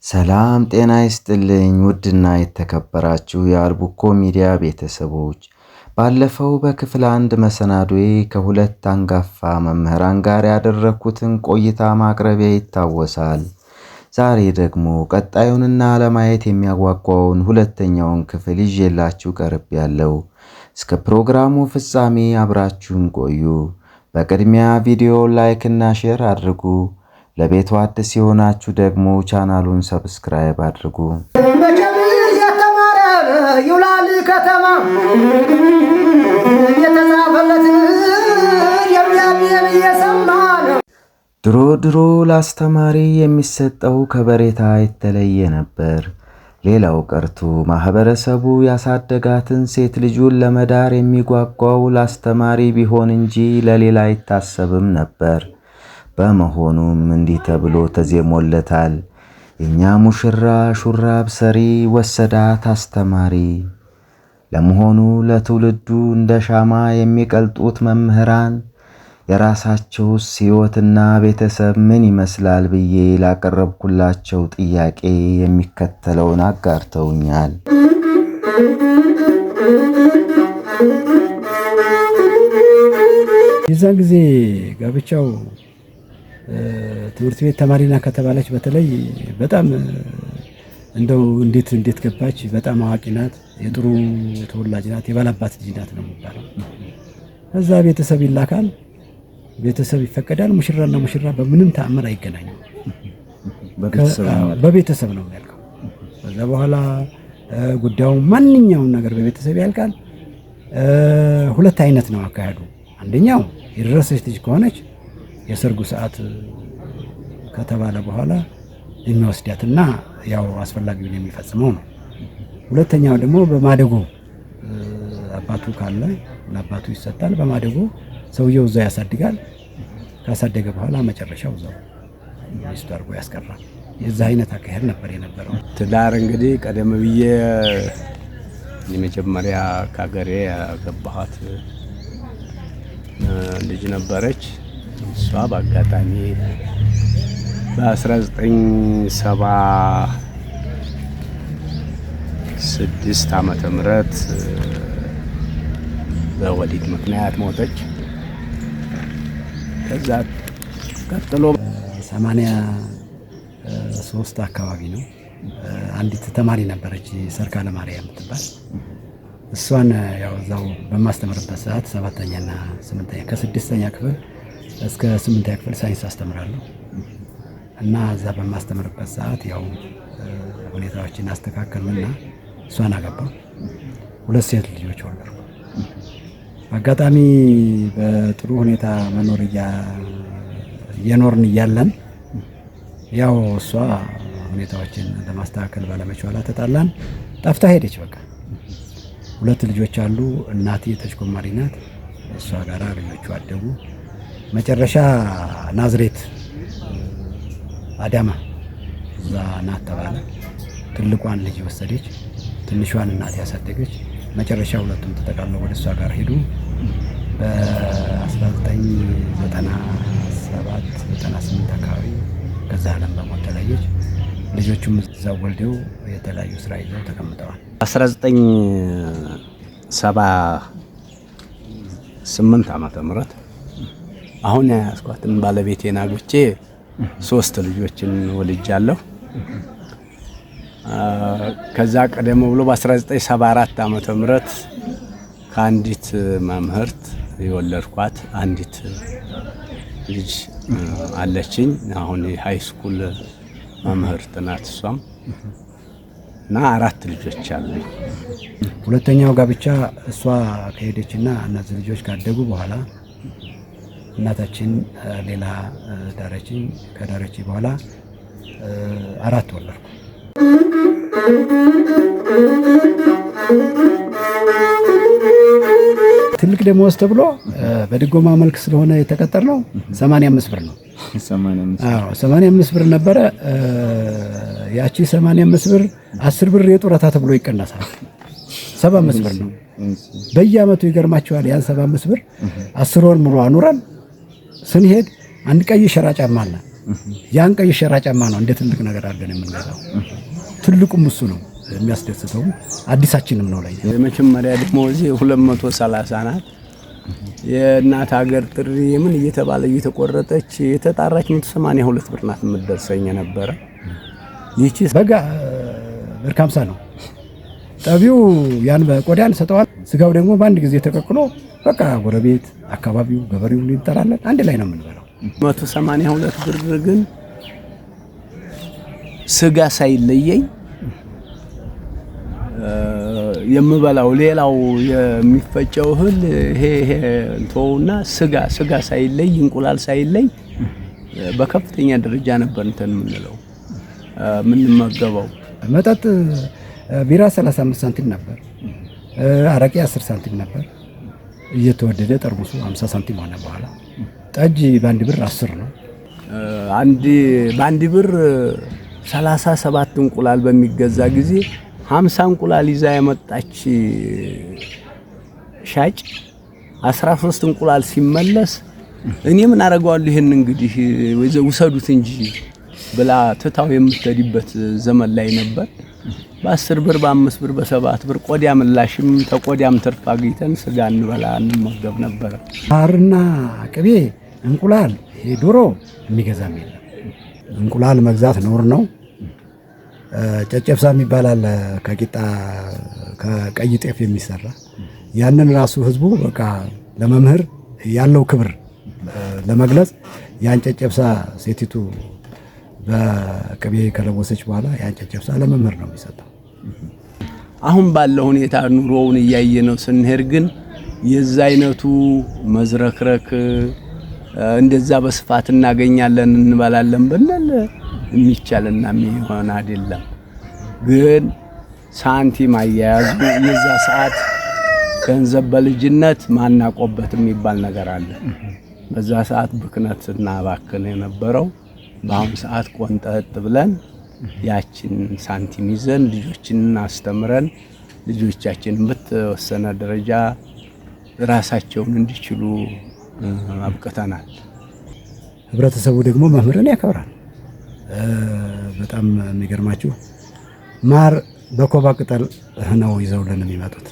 ሰላም ጤና ይስጥልኝ ውድና የተከበራችሁ የአልቡኮ ሚዲያ ቤተሰቦች፣ ባለፈው በክፍል 1 መሰናዶዬ ከሁለት አንጋፋ መምህራን ጋር ያደረኩትን ቆይታ ማቅረቢያ ይታወሳል። ዛሬ ደግሞ ቀጣዩንና ለማየት የሚያጓጓውን ሁለተኛውን ክፍል ይዤላችሁ ቀርቤያለሁ። እስከ ፕሮግራሙ ፍጻሜ አብራችሁን ቆዩ። በቅድሚያ ቪዲዮ ላይክ እና ሼር አድርጉ። ለቤቱ አዲስ የሆናችሁ ደግሞ ቻናሉን ሰብስክራይብ አድርጉ። ይውላል ከተማ የተጻፈለት የሰማ ነው። ድሮ ለአስተማሪ የሚሰጠው ከበሬታ የተለየ ነበር። ሌላው ቀርቶ ማህበረሰቡ ያሳደጋትን ሴት ልጁን ለመዳር የሚጓጓው ለአስተማሪ ቢሆን እንጂ ለሌላ አይታሰብም ነበር። በመሆኑም እንዲህ ተብሎ ተዜሞለታል። የኛ ሙሽራ ሹራብ ሰሪ ወሰዳት አስተማሪ። ለመሆኑ ለትውልዱ እንደ ሻማ የሚቀልጡት መምህራን የራሳቸውስ ሕይወትና ቤተሰብ ምን ይመስላል ብዬ ላቀረብኩላቸው ጥያቄ የሚከተለውን አጋርተውኛል። የዛን ጊዜ ጋብቻው ትምህርት ቤት ተማሪና ከተባለች በተለይ በጣም እንደው እንዴት ገባች፣ በጣም አዋቂ ናት፣ የጥሩ ተወላጅ ናት፣ የባላባት ልጅ ናት ነው የሚባለው። ከዛ ቤተሰብ ይላካል፣ ቤተሰብ ይፈቀዳል። ሙሽራና ሙሽራ በምንም ተአምር አይገናኙም፣ በቤተሰብ ነው የሚያልቀው። ከዛ በኋላ ጉዳዩ ማንኛውም ነገር በቤተሰብ ያልቃል። ሁለት አይነት ነው አካሄዱ። አንደኛው የደረሰች ልጅ ከሆነች የሰርጉ ሰዓት ከተባለ በኋላ የሚወስዳትና ያው አስፈላጊውን የሚፈጽመው ነው። ሁለተኛው ደግሞ በማደጎ አባቱ ካለ ለአባቱ ይሰጣል። በማደጎ ሰውየው እዛው ያሳድጋል። ካሳደገ በኋላ መጨረሻው እዛው ሚስቱ አድርጎ ያስቀራል። የዛ አይነት አካሄድ ነበር የነበረው። ትዳር እንግዲህ ቀደም ብዬ የመጀመሪያ ከሀገሬ ያገባኋት ልጅ ነበረች። እሷ በአጋጣሚ በ1976 ዓመተ ምህረት በወሊድ ምክንያት ሞተች። ከዛ ቀጥሎ 83 አካባቢ ነው አንዲት ተማሪ ነበረች ሰርካለ ማርያም የምትባል። እሷን ያው እዛው በማስተምርበት ሰዓት 7ኛና 8ኛ ከ6ኛ ክፍል እስከ 8ኛ ክፍል ሳይንስ አስተምራለሁ እና እዛ በማስተምርበት ሰዓት ያው ሁኔታዎችን አስተካከሉና እሷን አገባሁ። 2 ሴት ልጆች ወለድኩ። አጋጣሚ በጥሩ ሁኔታ መኖር እየኖርን እያለን ያው እሷ ሁኔታዎችን ለማስተካከል ባለመቻሏ ተጣላን፣ ጠፍታ ሄደች። በቃ 2 ልጆች አሉ። እናቴ ተሽኮማሪ ናት። እሷ ጋራ ልጆቹ አደጉ። መጨረሻ ናዝሬት አዳማ እዛ ናት ተባለ። ትልቋን ልጅ ወሰደች፣ ትንሿን እናቴ ያሳደገች። መጨረሻ ሁለቱም ተጠቃለው ወደ እሷ ጋር ሄዱ። በ1997-98 አካባቢ ከዛ ዓለም በሞት ተለየች። ልጆቹም እዛው ወልደው የተለያዩ ስራ ይዘው ተቀምጠዋል። 1978 ዓመተ ምህረት አሁን ያስኳትን ባለቤቴን አግብቼ 3 ልጆችን ወልጃለሁ። ከዛ ቀደም ብሎ በ1974 ዓመተ ምህረት ከአንዲት መምህርት የወለድኳት አንዲት ልጅ አለችኝ። አሁን ሃይ ስኩል መምህርት ናት እሷም እና 4 ልጆች አሉኝ። ሁለተኛው ጋብቻ እሷ ከሄደችና እነዚህ ልጆች ካደጉ በኋላ እናታችን ሌላ ዳረችኝ። ከዳረች በኋላ 4 ወለድኩ። ትልቅ ደሞዝ ተብሎ በድጎማ መልክ ስለሆነ የተቀጠርነው 85 ብር ነው። 85 ብር ነበረ። ያቺ 85 ብር 10 ብር የጡረታ ተብሎ ይቀነሳል። 75 ብር ነው በየአመቱ። ይገርማቸዋል። ያን 75 ብር 10 ወር ሙሉ አኑረን ስንሄድ አንድ ቀይ ሸራ ጫማ አለ ያን ቀይ ሸራ ጫማ ነው እንደ ትልቅ ነገር አድርገን የምንገዛው። ትልቁም እሱ ነው የሚያስደስተው፣ አዲሳችንም ነው ላይ የመጀመሪያ ደሞዜ 230 ናት። የእናት ሀገር ጥሪ ምን እየተባለ እየተቆረጠች የተጣራች 182 ብር ናት የምትደርሰኝ ነበረ። ይቺ በጋ ብር 50 ነው። ጠቢው ያን በቆዳን ሰጠዋል። ስጋው ደግሞ በአንድ ጊዜ ተቀቅሎ በቃ ጎረቤት አካባቢው ገበሬው ይጠራለን፣ አንድ ላይ ነው የምንበላው። 182 ብር ግን ስጋ ሳይለየኝ የምበላው ሌላው የሚፈጨው እህል ይሄ እንተውና ስጋ ሳይለይ እንቁላል ሳይለይ በከፍተኛ ደረጃ ነበር እንትን የምንለው የምንመገበው። መጠጥ ቢራ 35 ሳንቲም ነበር፣ አረቄ 10 ሳንቲም ነበር። እየተወደደ ጠርሙሱ 50 ሳንቲም ሆነ። በኋላ ጠጅ በአንድ ብር 10 ነው። በአንድ ብር 37 እንቁላል በሚገዛ ጊዜ 50 እንቁላል ይዛ የመጣች ሻጭ 13 እንቁላል ሲመለስ እኔ ምን አደርገዋለሁ ይሄን እንግዲህ ውሰዱት እንጂ ብላ ትታው የምትሄድበት ዘመን ላይ ነበር። በ10 ብር በ5 ብር በ7 ብር ቆዳ ምላሽም ተቆዳም ትርፍ አግኝተን ስጋ እንበላ እንመገብ ነበር። ማርና ቅቤ፣ እንቁላል፣ ዶሮ የሚገዛም የለም። እንቁላል መግዛት ነውር ነው። ጨጨብሳ የሚባል ከቂጣ ከቀይ ጤፍ የሚሰራ ያንን ራሱ ህዝቡ በቃ ለመምህር ያለው ክብር ለመግለጽ ያን ጨጨብሳ ሴቲቱ በቅቤ ከለወሰች በኋላ ያን ጨጨብሳ ለመምህር ነው የሚሰጠው። አሁን ባለው ሁኔታ ኑሮውን እያየነው ስንሄድ ግን የዛ አይነቱ መዝረክረክ እንደዛ በስፋት እናገኛለን እንበላለን ብንል የሚቻልና የሚሆን አይደለም። ግን ሳንቲም አያያዙ የዛ ሰዓት ገንዘብ በልጅነት ማናቆበት የሚባል ነገር አለ። በዛ ሰዓት ብክነትና ባክን የነበረው በአሁኑ ሰዓት ቆንጠጥ ብለን ያችን ሳንቲም ይዘን ልጆችንን አስተምረን ልጆቻችን በተወሰነ ደረጃ ራሳቸውን እንዲችሉ አብቅተናል። ህብረተሰቡ ደግሞ መምህርን ያከብራል። በጣም የሚገርማችሁ ማር በኮባ ቅጠል ነው ይዘውልን የሚመጡት።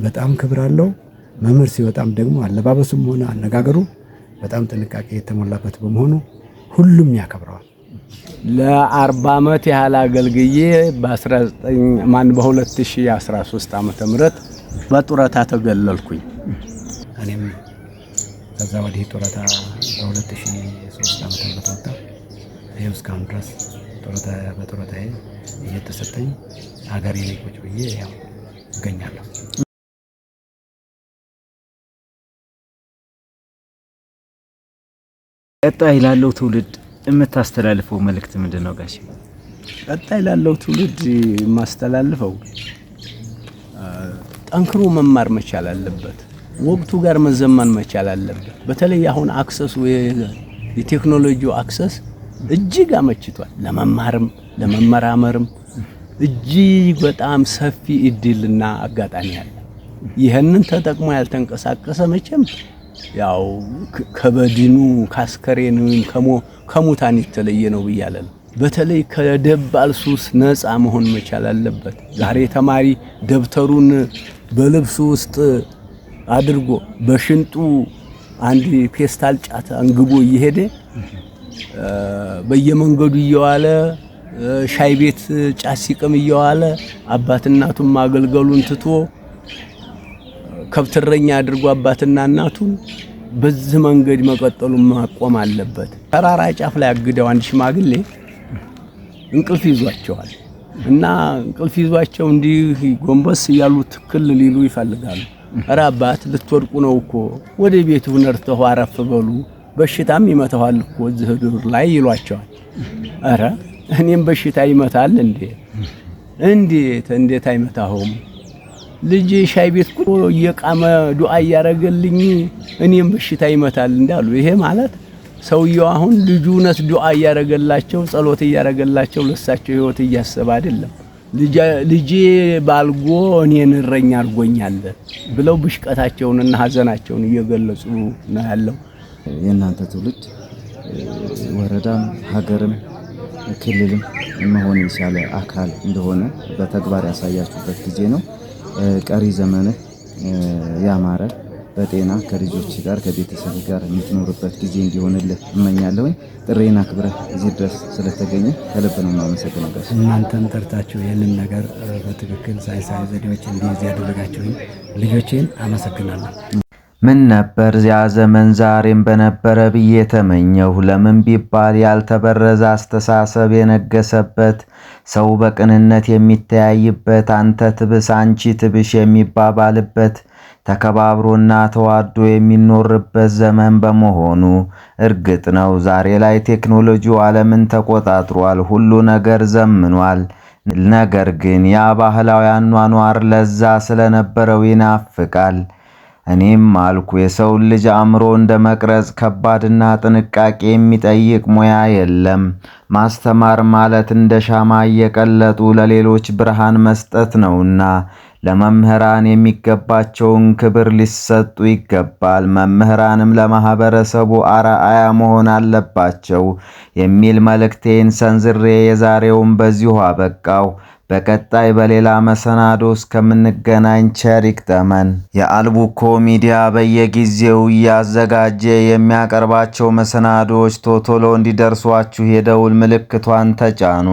በጣም ክብር አለው። መምህር ሲወጣም ደግሞ አለባበሱም ሆነ አነጋገሩ በጣም ጥንቃቄ የተሞላበት በመሆኑ ሁሉም ያከብረዋል። ለ40 ዓመት ያህል አገልግዬ በ2013 ዓመተ ምህረት በጡረታ ተገለልኩኝ። እኔም ከዛ ወዲህ ጡረታ በ2003 ዓመተ ምህረት ወጣ። ይሄው እስካሁን ድረስ በጡረታዬ እየተሰጠኝ ሀገሬ ላይ ቁጭ ብዬ ያው እገኛለሁ። ቀጣይ ላለው ትውልድ የምታስተላልፈው መልእክት ምንድን ነው ጋሽ? ቀጣይ ላለው ትውልድ የማስተላልፈው ጠንክሮ መማር መቻል አለበት። ወቅቱ ጋር መዘመን መቻል አለበት። በተለይ አሁን አክሰሱ የቴክኖሎጂው አክሰስ እጅግ አመችቷል። ለመማርም ለመመራመርም እጅግ በጣም ሰፊ እድልና አጋጣሚ አለ። ይሄንን ተጠቅሞ ያልተንቀሳቀሰ መቼም ያው ከበድኑ ካስከሬኑ ከሙታን የተለየ ነው ብያለሁ። በተለይ ከደባል ሱስ ነፃ መሆን መቻል አለበት። ዛሬ ተማሪ ደብተሩን በልብሱ ውስጥ አድርጎ በሽንጡ አንድ ፔስታል ጫት አንግቦ እየሄደ በየመንገዱ እየዋለ ሻይ ቤት ጫት ሲቅም እየዋለ አባት እናቱን ማገልገሉን ትቶ ከብትረኛ አድርጎ አባትና እናቱን በዚህ መንገድ መቀጠሉን ማቆም አለበት። ተራራ ጫፍ ላይ አግደው አንድ ሽማግሌ እንቅልፍ ይዟቸዋል እና እንቅልፍ ይዟቸው እንዲህ ጎንበስ እያሉ ትክል ሊሉ ይፈልጋሉ። ኧረ አባት ልትወድቁ ነው እኮ ወደ ቤቱ ነርተው አረፍ በሉ በሽታም ይመታዋል እኮ እዚህ ዱር ላይ ይሏቸዋል። ኧረ እኔም በሽታ ይመታል እንዴ? እንዴት አይመታሁም? ልጅ ሻይ ቤት ቁጭ እየቃመ ዱዓ እያረገልኝ እኔም በሽታ ይመታል እንዳሉ። ይሄ ማለት ሰውየው አሁን ልጁ እውነት ዱዓ እያረገላቸው ጸሎት እያረገላቸው ለሳቸው ህይወት እያሰበ አይደለም። ልጄ ባልጎ እኔን እረኛ አድርጎኛል ብለው ብሽቀታቸውንና ሀዘናቸውን እየገለጹ ነው ያለው። የእናንተ ትውልድ ወረዳም ሀገርም ክልልም መሆን የቻለ አካል እንደሆነ በተግባር ያሳያችሁበት ጊዜ ነው። ቀሪ ዘመንህ ያማረ በጤና ከልጆች ጋር ከቤተሰብ ጋር የምትኖርበት ጊዜ እንዲሆንልህ እመኛለሁኝ። ጥሬን አክብረህ እዚህ ድረስ ስለተገኘ ከልብ ነው የማመሰግነው። እናንተም ጠርታችሁ ይህንን ነገር በትክክል ሳይንሳዊ ዘዴዎች እንዲይዝ ያደረጋችሁኝ ልጆቼን አመሰግናለሁ። ምን ነበር ያ ዘመን ዛሬም በነበረ ብዬ ተመኘሁ። ለምን ቢባል ያልተበረዘ አስተሳሰብ የነገሰበት፣ ሰው በቅንነት የሚተያይበት፣ አንተ ትብስ አንቺ ትብሽ የሚባባልበት፣ ተከባብሮና ተዋዶ የሚኖርበት ዘመን በመሆኑ እርግጥ ነው ዛሬ ላይ ቴክኖሎጂው ዓለምን ተቆጣጥሯል። ሁሉ ነገር ዘምኗል። ነገር ግን ያ ባህላዊ አኗኗር ለዛ ስለነበረው ይናፍቃል። እኔም አልኩ የሰውን ልጅ አእምሮ እንደ መቅረጽ ከባድና ጥንቃቄ የሚጠይቅ ሙያ የለም። ማስተማር ማለት እንደ ሻማ እየቀለጡ ለሌሎች ብርሃን መስጠት ነውና ለመምህራን የሚገባቸውን ክብር ሊሰጡ ይገባል። መምህራንም ለማህበረሰቡ አርአያ መሆን አለባቸው የሚል መልእክቴን ሰንዝሬ የዛሬውን በዚሁ አበቃው። በቀጣይ በሌላ መሰናዶ እስከምንገናኝ ቸር ይግጠመን። የአልቡኮ ሚዲያ በየጊዜው እያዘጋጀ የሚያቀርባቸው መሰናዶዎች ቶሎ እንዲደርሷችሁ የደውል ምልክቷን ተጫኑ።